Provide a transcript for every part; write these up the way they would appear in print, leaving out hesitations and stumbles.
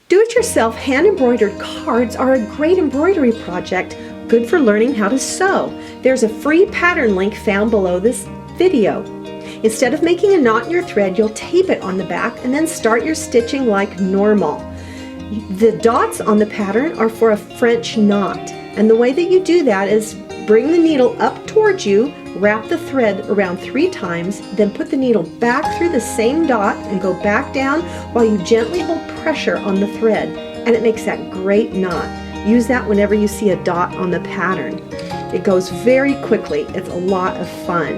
Do-it-yourself hand-embroidered cards are a great embroidery project, good for learning how to sew. There's a free pattern link found below this video. Instead of making a knot in your thread, you'll tape it on the back and then start your stitching like normal. The dots on the pattern are for a French knot, and the way that you do that is bring the needle up towards you, wrap the thread around 3 times, then put the needle back through the same dot and go back down while you gently hold pressure on the thread, and it makes that great knot. Use that whenever you see a dot on the pattern. It goes very quickly. It's a lot of fun.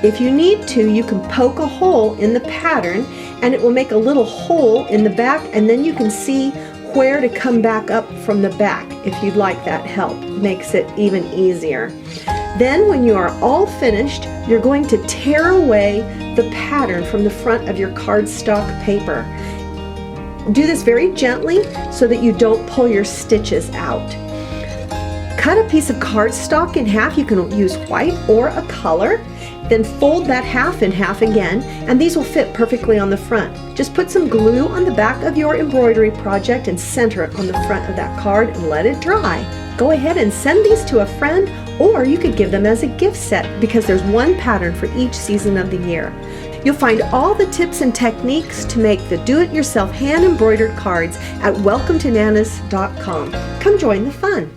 If you need to, you can poke a hole in the pattern and it will make a little hole in the back, and then you can see where to come back up from the back if you'd like that help. It makes it even easier. Then when you are all finished, you're going to tear away the pattern from the front of your cardstock paper. Do this very gently so that you don't pull your stitches out. Cut a piece of cardstock in half. You can use white or a color. Then fold that half in half again, and these will fit perfectly on the front. Just put some glue on the back of your embroidery project and center it on the front of that card and let it dry. Go ahead and send these to a friend, or you could give them as a gift set because there's one pattern for each season of the year. You'll find all the tips and techniques to make the do-it-yourself hand-embroidered cards at welcometonanas.com. Come join the fun.